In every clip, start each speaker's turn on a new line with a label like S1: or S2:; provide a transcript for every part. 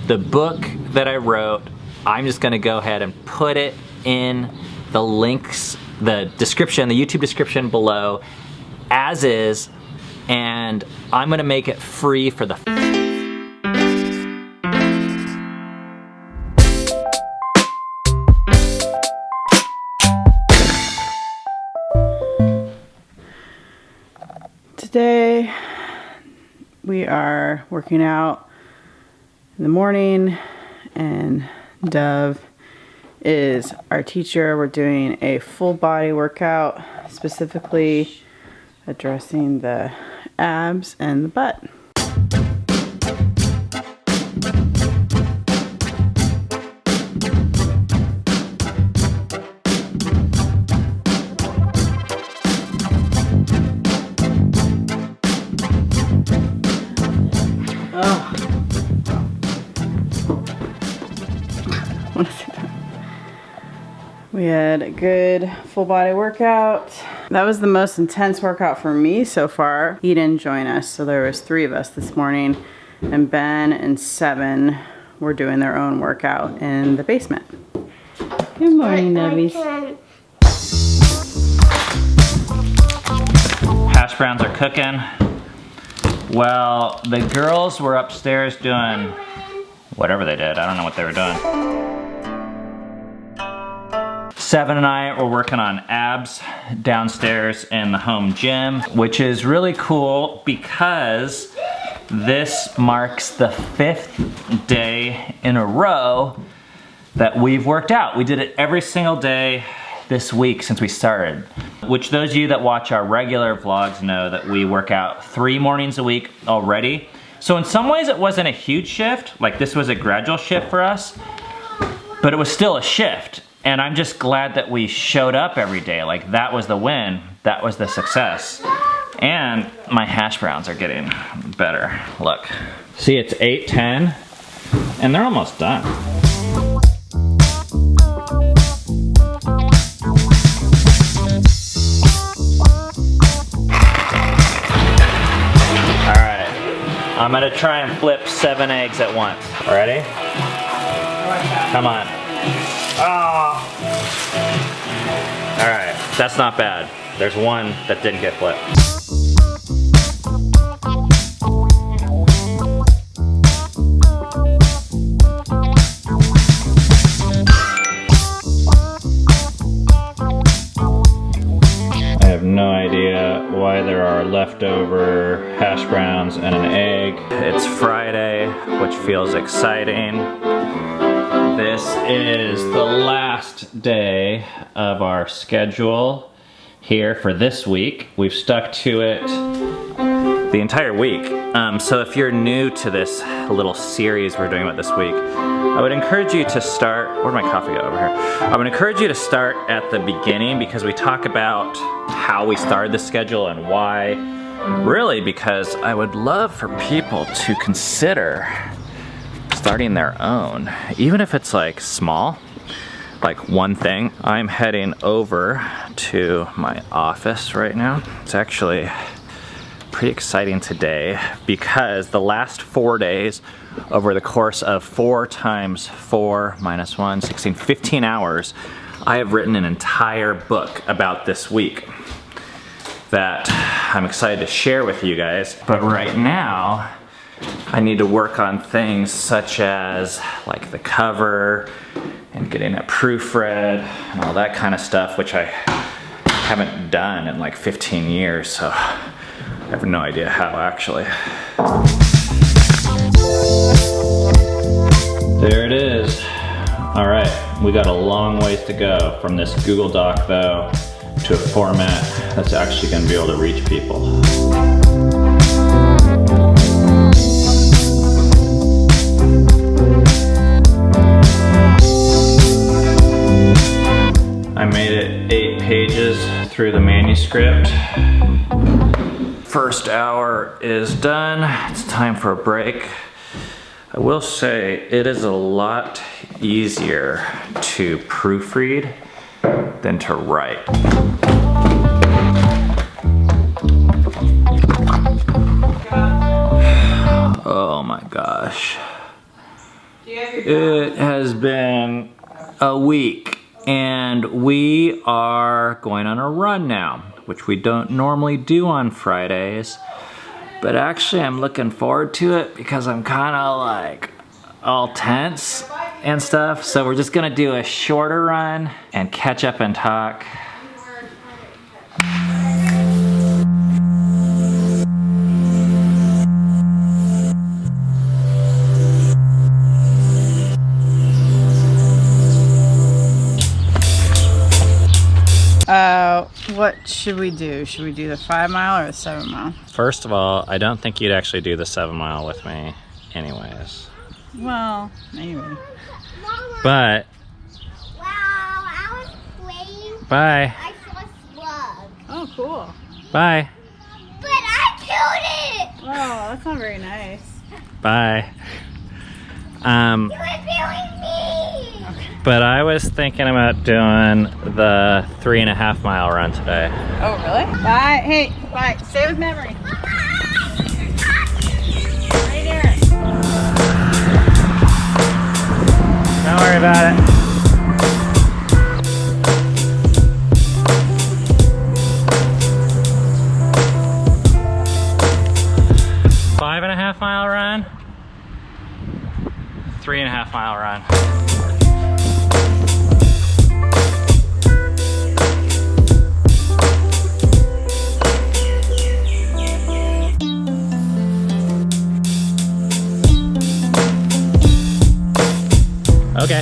S1: the book that I wrote, I'm just gonna go ahead and put it in the links, the description, the YouTube description below, as is, and I'm gonna make it free for the
S2: Today we are working out in the morning, and Dove is our teacher. We're doing a full body workout, specifically addressing the abs and the butt. We had a good full body workout. That was the most intense workout for me so far. He didn't join us, so there was 3 of us this morning, and Ben and Seven were doing their own workout in the basement. Good morning, Nubbies.
S1: hash browns are cooking. Well, the girls were upstairs doing whatever they did. I don't know what they were doing. Seven and I were working on abs downstairs in the home gym, which is really cool because this marks the 5th day in a row that we've worked out. We did it every single day this week since we started, which those of you that watch our regular vlogs know that we work out 3 mornings a week already. So in some ways it wasn't a huge shift, like this was a gradual shift for us, but it was still a shift. And I'm just glad that we showed up every day. Like that was the win, that was the success. And my hash browns are getting better. Look, see it's 8:10 and they're almost done. All right, I'm gonna try and flip 7 eggs at once. Ready? Come on. Oh. All right, that's not bad. There's one that didn't get flipped. I have no idea why there are leftover hash browns and an egg. It's Friday, which feels exciting. This is the last day of our schedule here for this week. We've stuck to it the entire week. So if you're new to this little series we're doing about this week, I would encourage you to start, where'd my coffee go? Over here. I would encourage you to start at the beginning because we talk about how we started the schedule and why. Really because I would love for people to consider starting their own, even if it's like small, like one thing. I'm heading over to my office right now. It's actually pretty exciting today because the last 4 days, over the course of 4 times 4 minus 1, 16, 15 hours, I have written an entire book about this week that I'm excited to share with you guys. But right now, I need to work on things such as like the cover and getting it proofread and all that kind of stuff, which I haven't done in like 15 years, so I have no idea how actually. There it is. All right, we got a long ways to go from this Google Doc though to a format that's actually gonna be able to reach people. I made it 8 pages through the manuscript. First hour is done. It's time for a break. I will say it is a lot easier to proofread than to write. Oh my gosh. It has been a week and we are going on a run now, which we don't normally do on Fridays. But actually I'm looking forward to it because I'm kind of like all tense and stuff. So we're just gonna do a shorter run and catch up and talk.
S2: What should we do? Should we do the 5 mile or the 7 mile?
S1: First of all, I don't think you'd actually do the 7 mile with me anyways.
S2: Well, anyway.
S1: But,
S3: Wow, I was playing.
S1: bye.
S3: I saw a slug.
S2: Oh, cool.
S1: Bye.
S3: But I killed it!
S2: Oh, that's not very nice.
S1: Bye.
S3: You were killing me!
S1: But I was thinking about doing the 3.5 mile run today.
S2: Oh, really? Bye. Hey, bye. Stay with memory. Right there.
S1: Don't worry about it. Five and a half mile run. 3.5 mile run. Okay.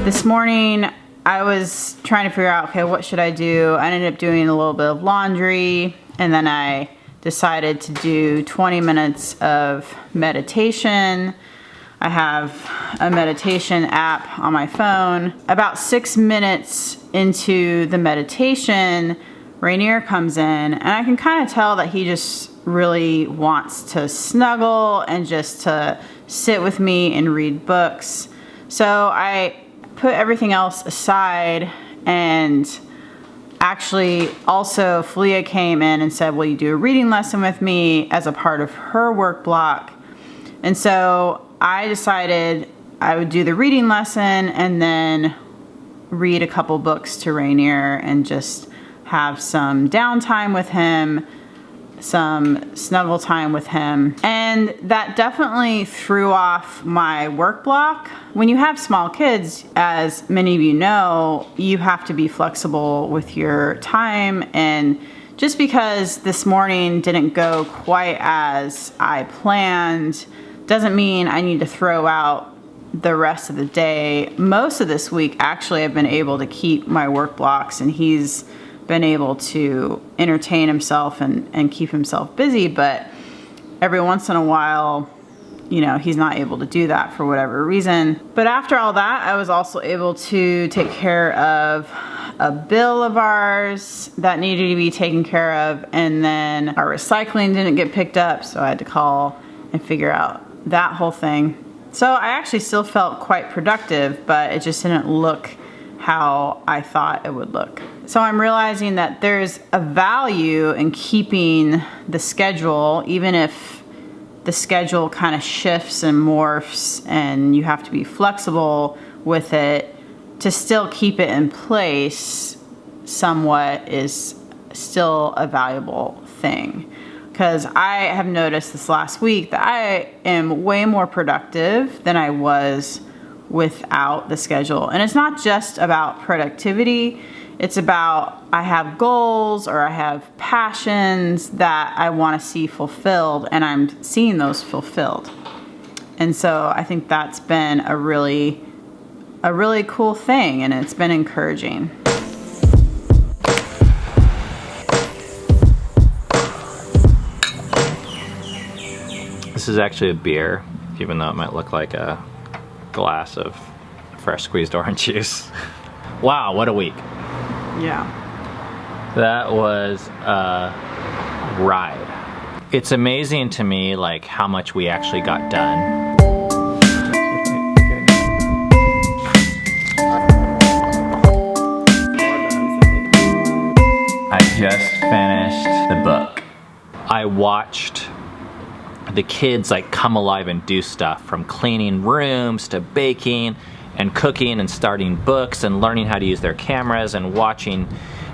S2: This morning, I was trying to figure out, okay, what should I do? I ended up doing a little bit of laundry, and then I decided to do 20 minutes of meditation. I have a meditation app on my phone. About 6 minutes into the meditation, Rainier comes in, and I can kind of tell that he just really wants to snuggle and just to sit with me and read books. So I put everything else aside, and actually also Felia came in and said, will you do a reading lesson with me as a part of her work block? And so I decided I would do the reading lesson and then read a couple books to Rainier and just have some downtime with him, some snuggle time with him. And that definitely threw off my work block. When you have small kids, as many of you know, you have to be flexible with your time. And just because this morning didn't go quite as I planned, doesn't mean I need to throw out the rest of the day. Most of this week, actually, I've been able to keep my work blocks, and he's been able to entertain himself and keep himself busy, but every once in a while, you know, he's not able to do that for whatever reason. But after all that, I was also able to take care of a bill of ours that needed to be taken care of, and then our recycling didn't get picked up, so I had to call and figure out that whole thing. So I actually still felt quite productive, but it just didn't look how I thought it would look. So I'm realizing that there's a value in keeping the schedule, even if the schedule kind of shifts and morphs and you have to be flexible with it, to still keep it in place somewhat is still a valuable thing. Because I have noticed this last week that I am way more productive than I was without the schedule. And it's not just about productivity. It's about I have goals or I have passions that I want to see fulfilled, and I'm seeing those fulfilled. And so I think that's been a really cool thing, and it's been encouraging.
S1: This is actually a beer, even though it might look like a glass of fresh squeezed orange juice. Wow, what a week.
S2: Yeah.
S1: That was a ride. It's amazing to me like how much we actually got done. I just finished the book. I watched the kids like come alive and do stuff, from cleaning rooms to baking and cooking and starting books and learning how to use their cameras and watching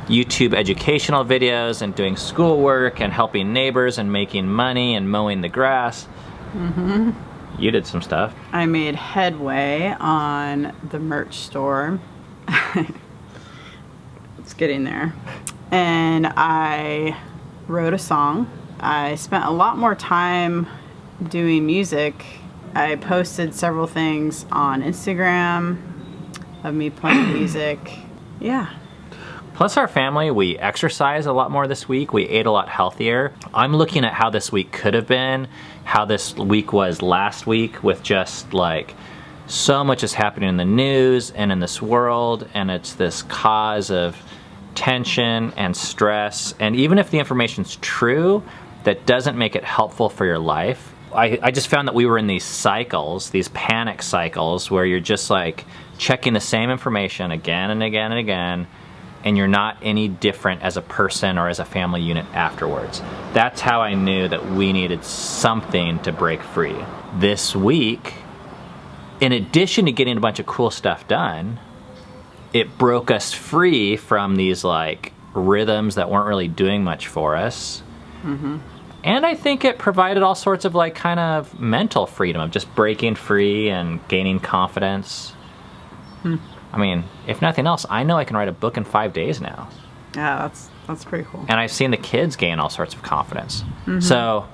S1: YouTube educational videos and doing schoolwork and helping neighbors and making money and mowing the grass. Mm-hmm. You did some stuff.
S2: I made headway on the merch store. It's getting there. And I wrote a song. I spent a lot more time doing music. I posted several things on Instagram of me playing music. Yeah.
S1: Plus our family, we exercised a lot more this week. We ate a lot healthier. I'm looking at how this week could have been, how this week was last week, with just like so much is happening in the news and in this world, and it's this cause of tension and stress. And even if the information's true, that doesn't make it helpful for your life. I just found that we were in these cycles, these panic cycles, where you're just like checking the same information again and again and again, and you're not any different as a person or as a family unit afterwards. That's how I knew that we needed something to break free. This week, in addition to getting a bunch of cool stuff done, it broke us free from these like rhythms that weren't really doing much for us. Mm-hmm. And I think it provided all sorts of like kind of mental freedom of just breaking free and gaining confidence. I mean, if nothing else, I know I can write a book in 5 days now.
S2: Yeah, that's pretty cool.
S1: And I've seen the kids gain all sorts of confidence. Mm-hmm. So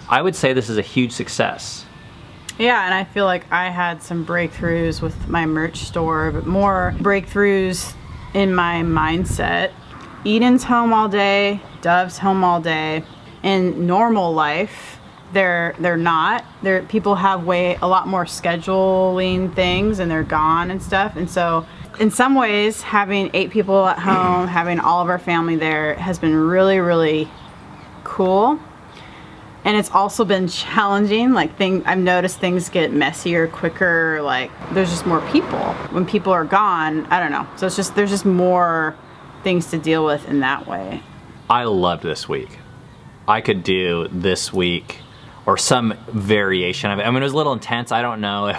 S1: I would say this is a huge success.
S2: Yeah, and I feel like I had some breakthroughs with my merch store, but more breakthroughs in my mindset. Eden's home all day, Dove's home all day. In normal life, they're not. People have a lot more scheduling things, and they're gone and stuff. And so in some ways, having 8 people at home, having all of our family there has been really, really cool. And it's also been challenging. Like I've noticed things get messier quicker. Like there's just more people. When people are gone, I don't know. So there's just more things to deal with in that way.
S1: I loved this week. I could do this week or some variation of it. I mean, it was a little intense. I don't know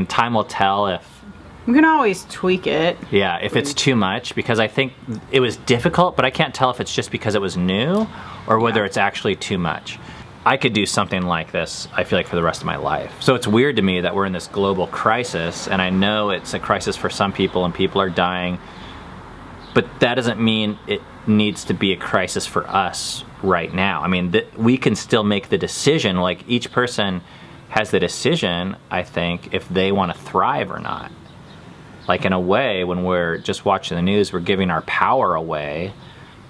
S1: time will tell if...
S2: We can always tweak it.
S1: Yeah, if it's too much, because I think it was difficult, but I can't tell if it's just because it was new or whether it's actually too much. I could do something like this, I feel like, for the rest of my life. So it's weird to me that we're in this global crisis, and I know it's a crisis for some people and people are dying, but that doesn't mean it needs to be a crisis for us right now. I mean, we can still make the decision, like each person has the decision, I think, if they want to thrive or not. Like in a way, when we're just watching the news, we're giving our power away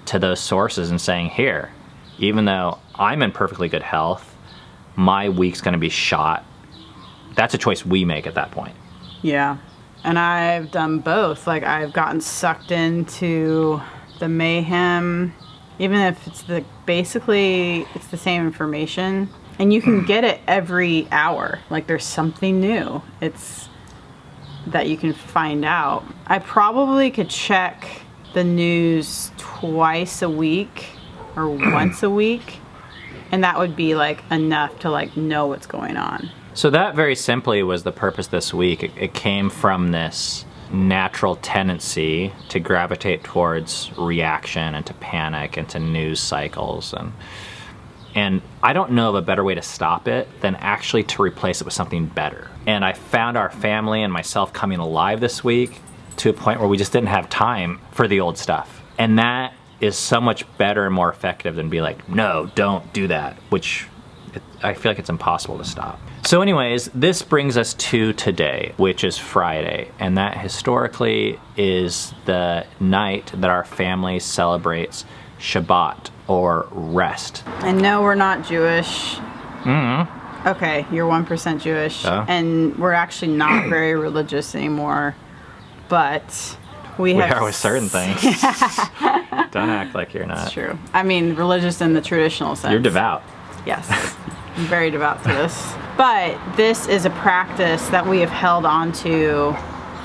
S1: to those sources and saying, here, even though I'm in perfectly good health, my week's gonna be shot. That's a choice we make at that point.
S2: Yeah, and I've done both. Like I've gotten sucked into the mayhem, even if it's basically it's the same information, and you can get it every hour. Like there's something new. It's that you can find out. I probably could check the news twice a week or once a week, and that would be like enough to like know what's going on.
S1: So that very simply was the purpose this week. It came from this natural tendency to gravitate towards reaction and to panic and to news cycles, and I don't know of a better way to stop it than actually to replace it with something better. And I found our family and myself coming alive this week to a point where we just didn't have time for the old stuff. And that is so much better and more effective than be like, no, don't do that, which I feel like it's impossible to stop. So anyways, this brings us to today, which is Friday. And that historically is the night that our family celebrates Shabbat, or rest.
S2: And no, we're not Jewish.
S1: Mm-hmm.
S2: Okay, you're 1% Jewish,
S1: Oh.
S2: and we're actually not very religious anymore, but we have...
S1: We are with certain things. Don't act like you're not.
S2: It's true. I mean, religious in the traditional sense.
S1: You're devout.
S2: Yes. I'm very devout to this. But this is a practice that we have held on to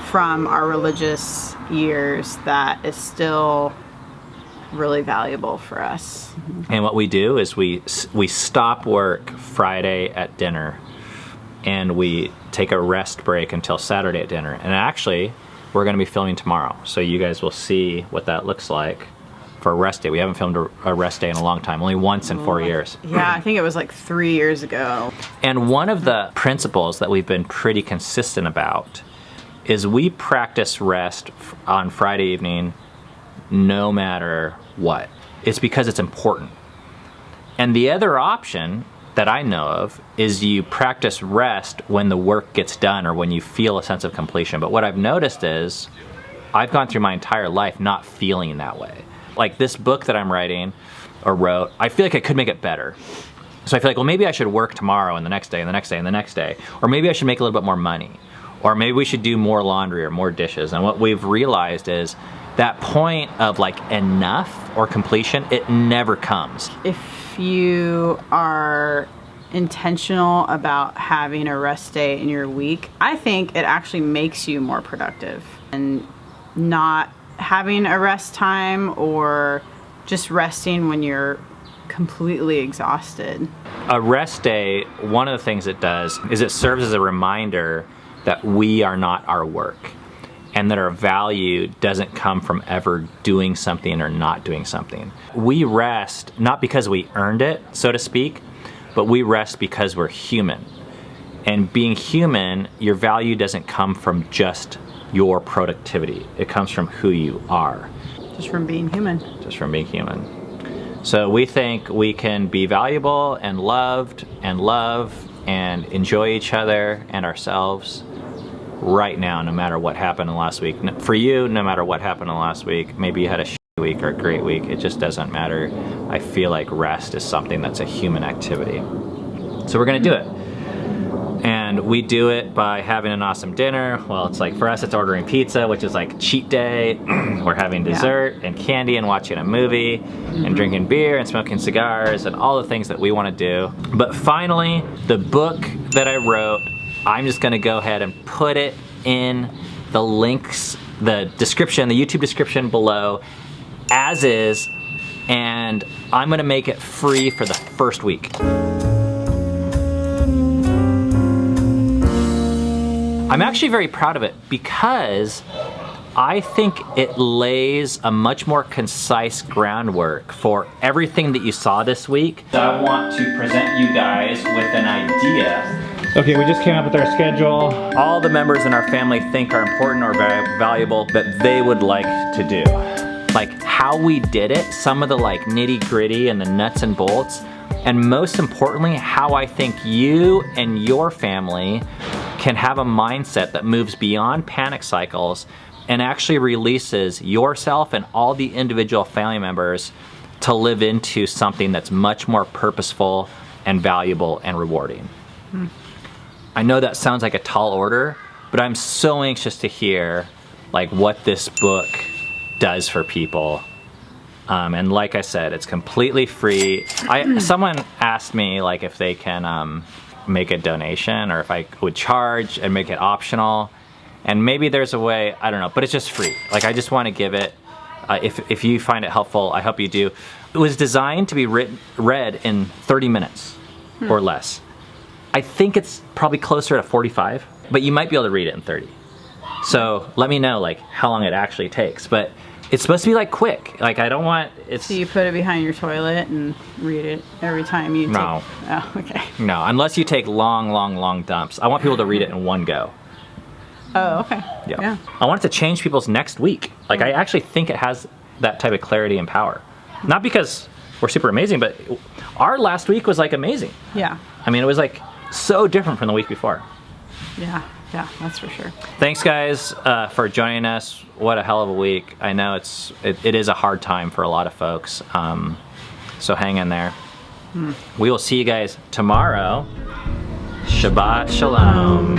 S2: from our religious years that is still really valuable for us.
S1: And what we do is we stop work Friday at dinner, and we take a rest break until Saturday at dinner. And actually, we're going to be filming tomorrow, so you guys will see what that looks like for a rest day. We haven't filmed a rest day in a long time, only once in 4 years.
S2: Yeah, I think it was like 3 years ago.
S1: And one of the principles that we've been pretty consistent about is we practice rest on Friday evening no matter what. It's because it's important. And the other option that I know of is you practice rest when the work gets done or when you feel a sense of completion. But what I've noticed is I've gone through my entire life not feeling that way. Like this book that I'm writing or wrote, I feel like I could make it better. So I feel like, well, maybe I should work tomorrow and the next day and the next day and the next day. Or maybe I should make a little bit more money. Or maybe we should do more laundry or more dishes. And what we've realized is that point of like enough or completion, it never comes.
S2: If you are intentional about having a rest day in your week, I think it actually makes you more productive. And not having a rest time or just resting when you're completely exhausted.
S1: A rest day, one of the things it does is it serves as a reminder that we are not our work, and that our value doesn't come from ever doing something or not doing something. We rest not because we earned it, so to speak, but we rest because we're human. And being human, your value doesn't come from just your productivity. It comes from who you are.
S2: Just from being human.
S1: Just from being human. So we think we can be valuable and loved and love and enjoy each other and ourselves right now, no matter what happened in the last week. For you, no matter what happened in the last week, maybe you had a shitty week or a great week, it just doesn't matter. I feel like rest is something that's a human activity. So we're gonna do it. And we do it by having an awesome dinner. Well, it's like, for us, it's ordering pizza, which is like cheat day. We're having dessert and candy and watching a movie and drinking beer and smoking cigars and all the things that we want to do. But finally, the book that I wrote, I'm just gonna go ahead and put it in the links, the description, the YouTube description below, as is, and I'm gonna make it free for the first week. I'm actually very proud of it because I think it lays a much more concise groundwork for everything that you saw this week. I want to present you guys with an idea. Okay, we just came up with our schedule. All the members in our family think are important or very valuable that they would like to do. Like how we did it, some of the like nitty gritty and the nuts and bolts, and most importantly, how I think you and your family can have a mindset that moves beyond panic cycles and actually releases yourself and all the individual family members to live into something that's much more purposeful and valuable and rewarding. I know that sounds like a tall order, but I'm so anxious to hear like what this book does for people. And like I said, it's completely free. Someone asked me like if they can make a donation or if I would charge and make it optional. And maybe there's a way, I don't know, but it's just free. Like I just want to give it, if you find it helpful, I hope you do. It was designed to be read in 30 minutes or less. I think it's probably closer to 45, but you might be able to read it in 30. So let me know like how long it actually takes. But it's supposed to be like quick. Like I don't want, it's...
S2: So you put it behind your toilet and read it every time you
S1: No.
S2: Oh, okay.
S1: No, unless you take long dumps. I want people to read it in one go.
S2: Oh, okay. Yeah.
S1: I want it to change people's next week. Like I actually think it has that type of clarity and power. Not because we're super amazing, but our last week was like amazing.
S2: Yeah.
S1: I mean, it was like so different from the week before.
S2: Yeah, that's for sure.
S1: Thanks guys for joining us. What a hell of a week. I know it is a hard time for a lot of folks. So hang in there. We will see you guys tomorrow. Shabbat Shalom.